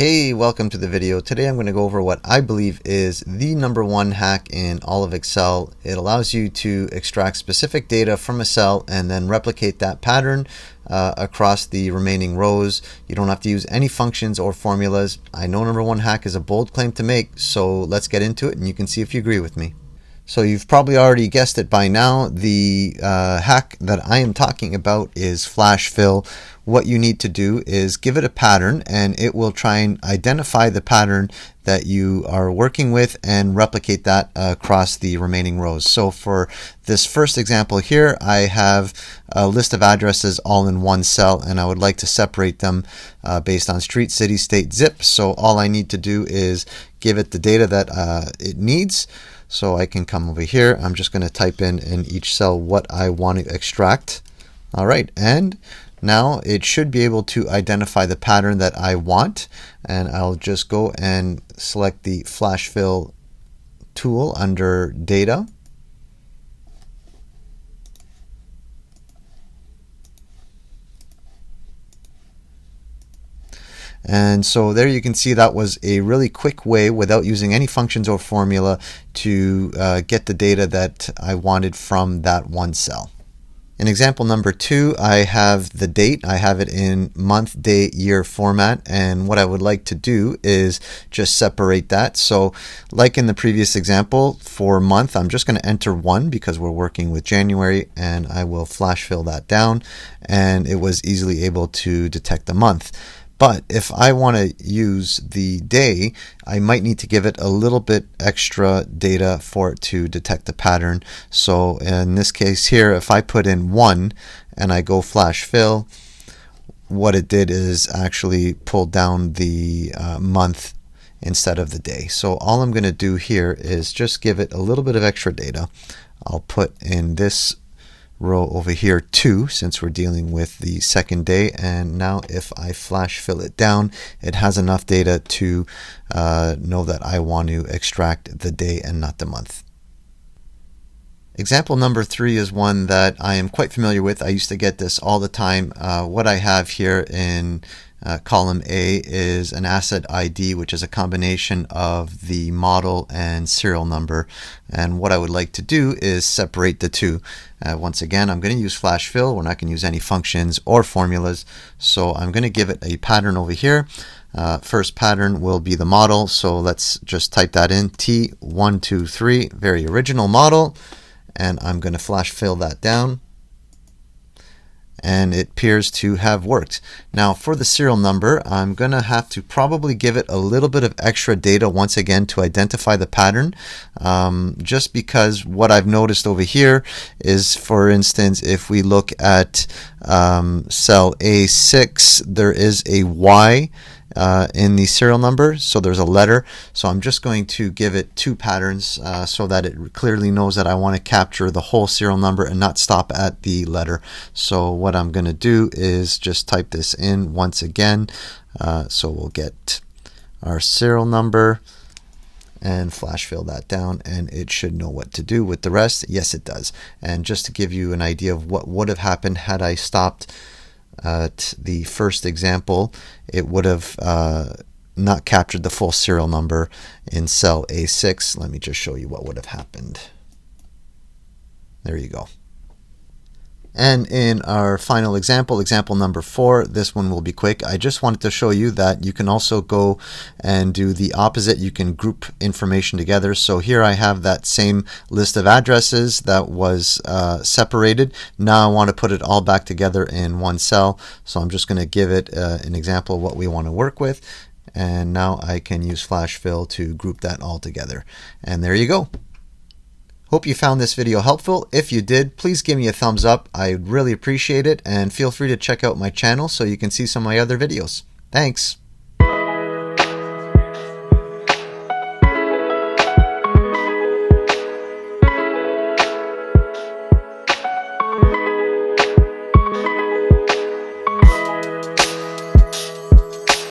Hey, welcome to the video. Today I'm going to go over what I believe is the #1 hack in all of Excel. It allows you to extract specific data from a cell and then replicate that pattern across the remaining rows. You don't have to use any functions or formulas. I know #1 hack is a bold claim to make, so let's get into it and you can see if you agree with me. So you've probably already guessed it by now. The hack that I am talking about is flash fill. What you need to do is give it a pattern and it will try and identify the pattern that you are working with and replicate that across the remaining rows. So for this first example here, I have a list of addresses all in one cell and I would like to separate them based on street, city, state, zip. So all I need to do is give it the data that it needs. So I can come over here. I'm just going to type in each cell what I want to extract. All right, and now it should be able to identify the pattern that I want. And I'll just go and select the flash fill tool under data. And so there you can see that was a really quick way without using any functions or formula to get the data that I wanted from that one cell. In example number 2, I have the date. I have it in month, day, year format, and what I would like to do is just separate that. So like in the previous example, for month I'm just going to enter 1 because we're working with January, and I will flash fill that down, and it was easily able to detect the month. But if I want to use the day, I might need to give it a little bit extra data for it to detect the pattern. So in this case here, if I put in 1 and I go flash fill, what it did is actually pull down the month instead of the day. So all I'm going to do here is just give it a little bit of extra data. I'll put in this row over here 2 since we're dealing with the second day, and now if I flash fill it down, it has enough data to know that I want to extract the day and not the month. Example number 3 is one that I am quite familiar with. I used to get this all the time. What I have here in column A is an asset ID, which is a combination of the model and serial number. And what I would like to do is separate the two. Once again, I'm going to use flash fill. We're not going to use any functions or formulas. So I'm going to give it a pattern over here. First pattern will be the model. So let's just type that in, T123, very original model. And I'm going to flash fill that down. And it appears to have worked. Now for the serial number, I'm going to have to probably give it a little bit of extra data once again to identify the pattern, just because what I've noticed over here is, for instance, if we look at cell A6, there is a Y in the serial number, so there's a letter. So I'm just going to give it 2 patterns so that it clearly knows that I want to capture the whole serial number and not stop at the letter. So what I'm going to do is just type this in once again. So we'll get our serial number and flash fill that down, and it should know what to do with the rest. Yes, it does. And just to give you an idea of what would have happened had I stopped at the first example, it would have not captured the full serial number in cell A6. Let me just show you what would have happened. There you go. And in our final example, example number 4, this one will be quick. I just wanted to show you that you can also go and do the opposite. You can group information together. So here I have that same list of addresses that was separated. Now I want to put it all back together in one cell. So I'm just going to give it an example of what we want to work with. And now I can use flash fill to group that all together. And there you go. Hope you found this video helpful. If you did, please give me a thumbs up. I'd really appreciate it, and feel free to check out my channel so you can see some of my other videos. Thanks.